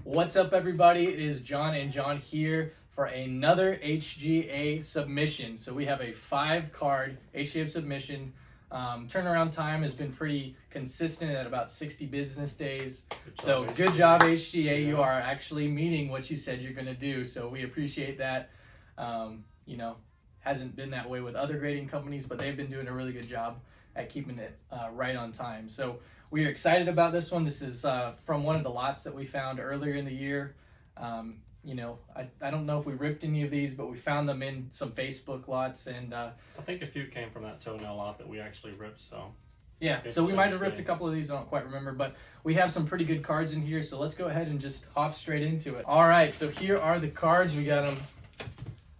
What's up, everybody? It is John and John here for another HGA submission. So we have a 5-card HGA submission. Turnaround time has been pretty consistent at about 60 business days. Good job, HGA. You are actually meeting what you said you're going to do. So we appreciate that. Hasn't been that way with other grading companies, but they've been doing a really good job at keeping it right on time. So we are excited about this one. This is from one of the lots that we found earlier in the year. I don't know if we ripped any of these, but we found them in some Facebook lots. And I think a few came from that toenail lot that we actually ripped. So we might have ripped a couple of these. I don't quite remember, but we have some pretty good cards in here. So let's go ahead and just hop straight into it. All right, so here are the cards. We got them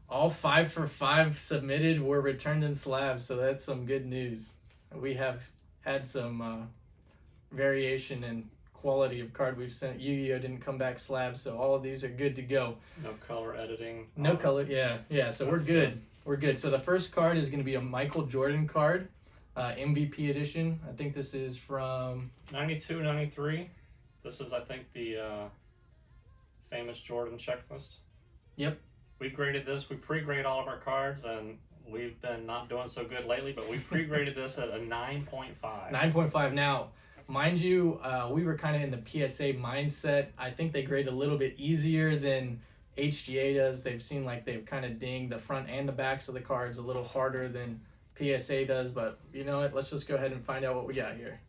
all 5 for 5 submitted. Were returned in slabs, so that's some good news. We have had some variation in quality of card we've sent. Yu-Gi-Oh didn't come back slabs, so all of these are good to go. No color editing. No color, yeah. So we're good. We're good. So the first card is going to be a Michael Jordan card, MVP edition. I think this is from 92, 93. This is, I think, the famous Jordan checklist. Yep. We graded this. We pre-grade all of our cards, and we've been not doing so good lately, but we pre-graded this at a 9.5. 9.5. Now, mind you, we were kind of in the PSA mindset. I think they grade a little bit easier than HGA does. They've seen like they've kind of dinged the front and the backs of the cards a little harder than PSA does, but you know what? Let's just go ahead and find out what we got here.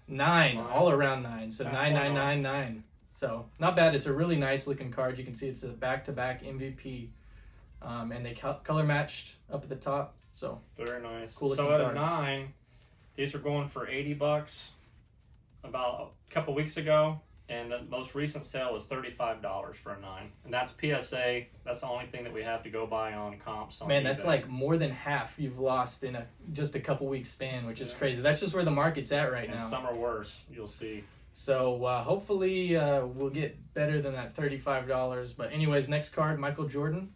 9, all around 9. So 9. So not bad. It's a really nice looking card. You can see it's a back-to-back MVP, and they color matched up at the top. So very nice. Cool so at card. a 9, these are going for $80 about a couple weeks ago, and the most recent sale was $35 for a 9, and that's PSA. That's the only thing that we have to go by on comps. Man, that's like more than half you've lost in just a couple weeks span, which is crazy. That's just where the market's at right now. And some are worse. You'll see. So hopefully we'll get better than that $35. But anyways, next card, Michael Jordan.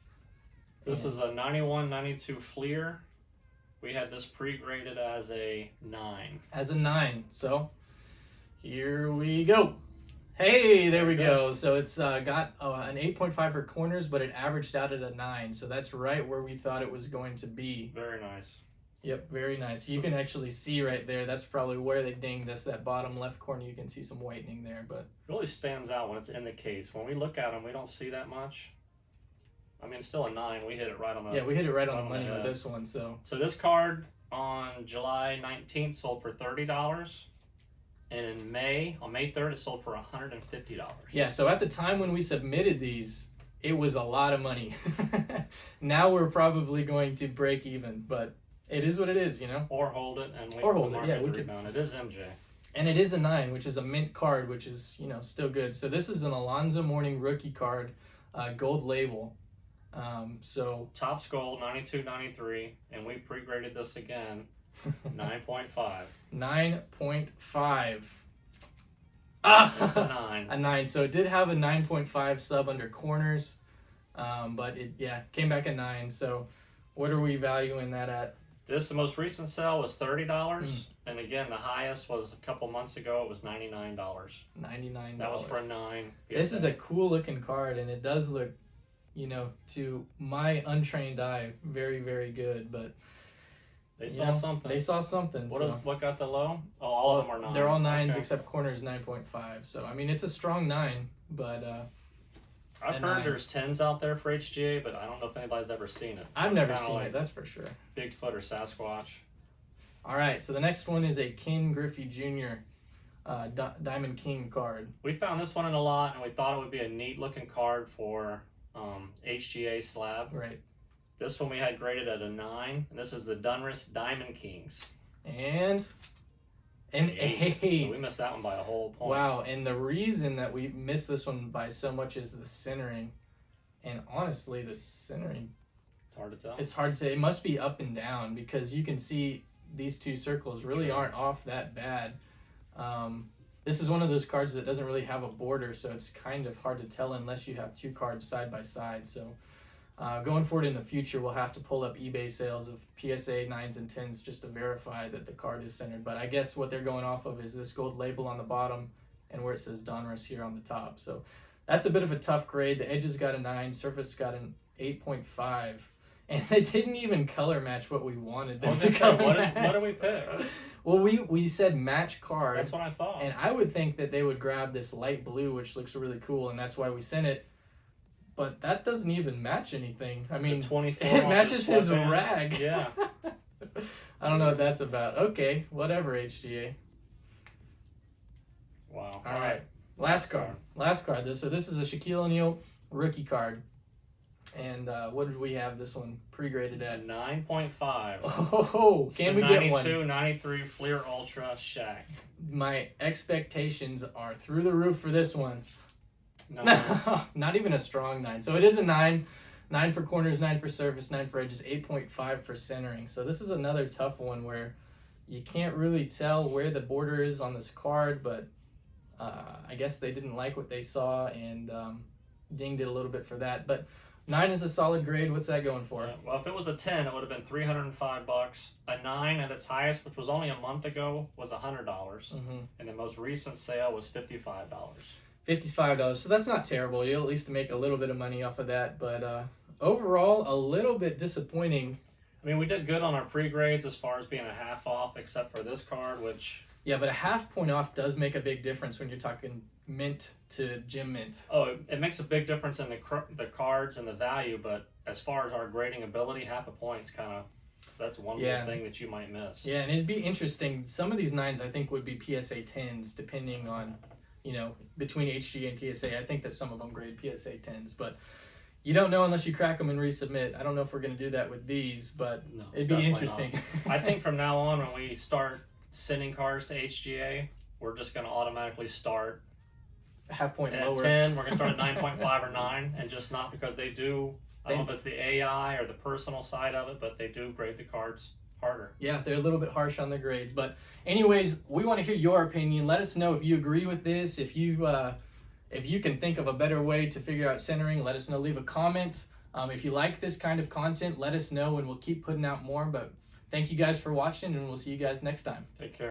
This is a 91-92 Fleer. We had this pre-graded as a 9. As a 9. So here we go. Hey, there we go. So it's got an 8.5 for corners, but it averaged out at a 9. So that's right where we thought it was going to be. Very nice. Yep, very nice. You can actually see right there. That's probably where they dinged us. That bottom left corner, you can see some whitening there. But it really stands out when it's in the case. When we look at them, we don't see that much. I mean, it's still a 9. We hit it right on the. Yeah, we hit it right on the money with this one. So this card on July 19th sold for $30, and in May 3rd, it sold for $150. Yeah. So at the time when we submitted these, it was a lot of money. Now we're probably going to break even, but it is what it is, you know. Or hold it and wait or for hold the it. market Yeah, we to could. rebound. It is MJ. And it is a 9, which is a mint card, which is still good. So this is an Alonzo Mourning rookie card, gold label. So Topps Gold 92-93, and we pre-graded this again 9.5. 9.5. That's a 9. A 9. So it did have a 9.5 sub under corners, but it came back at 9. So what are we valuing that at? The most recent sale was $30, and again, the highest was a couple months ago. It was $99. $99. That was for a 9. This is a cool looking card, and it does look, to my untrained eye, very, very good. But they saw something. They saw something. What got the low? Oh, all of them are 9s. They're all 9s except corners 9.5. So I mean, it's a strong 9, but. I've heard there's 10s out there for HGA, but I don't know if anybody's ever seen it. I've never seen it, that's for sure. Bigfoot or Sasquatch. All right, so the next one is a Ken Griffey Jr. Diamond King card. We found this one in a lot, and we thought it would be a neat looking card for HGA slab. Right. This one we had graded at a 9, and this is the Dunris Diamond Kings. And an 8. So we missed that one by a whole point. Wow, and the reason that we missed this one by so much is the centering. And honestly, the centering... It's hard to tell. It's hard to say. It must be up and down because you can see these two circles really aren't off that bad. This is one of those cards that doesn't really have a border, so it's kind of hard to tell unless you have two cards side by side. So going forward in the future, we'll have to pull up eBay sales of PSA 9s and 10s just to verify that the card is centered. But I guess what they're going off of is this gold label on the bottom and where it says Donruss here on the top. So That's a bit of a tough grade. The edges got a 9, surface got an 8.5. And they didn't even color match what we wanted them to color match. What did we pick? Well, we said match card. That's what I thought. And I would think that they would grab this light blue, which looks really cool, and that's why we sent it. But that doesn't even match anything. I mean, 24 it on matches the his sweatband. rag. Yeah. I don't know what that's about. Okay, whatever, HGA. Wow. All right. Last card. So this is a Shaquille O'Neal rookie card. And what did we have this one pre-graded at? 9.5. Oh, can we get one? 92, 93 Fleer Ultra Shaq. My expectations are through the roof for this one. No. Not even a strong 9. So it is a 9. 9 for corners, 9 for surface, 9 for edges, 8.5 for centering. So this is another tough one where you can't really tell where the border is on this card, but I guess they didn't like what they saw and dinged it a little bit for that. But 9 is a solid grade. What's that going for? Yeah, well, if it was a 10, it would have been $305. A 9 at its highest, which was only a month ago, was $100. Mm-hmm. And the most recent sale was $55. $55. So that's not terrible. You'll at least make a little bit of money off of that. But overall, a little bit disappointing. I mean, we did good on our pre-grades as far as being a half off, except for this card, which... Yeah, but a half point off does make a big difference when you're talking mint to gym mint. Oh, it makes a big difference in the cards and the value, but as far as our grading ability, half a point's kind of... That's one little thing that you might miss. Yeah, and it'd be interesting. Some of these 9s, I think, would be PSA 10s, depending on... between HGA and PSA, I think that some of them grade PSA 10s, but you don't know unless you crack them and resubmit. I don't know if we're going to do that with these, but No, it'd be interesting. I think from now on, when we start sending cards to HGA, we're just going to automatically start half point at lower. 10. We're going to start at 9.5 or 9, and just not because they do. I don't know if it's the AI or the personal side of it, but they do grade the cards harder. Yeah, they're a little bit harsh on the grades. But anyways, we want to hear your opinion. Let us know if you agree with this. If you can think of a better way to figure out centering, let us know. Leave a comment. If you like this kind of content, let us know, and we'll keep putting out more. But thank you guys for watching, and we'll see you guys next time. Take care.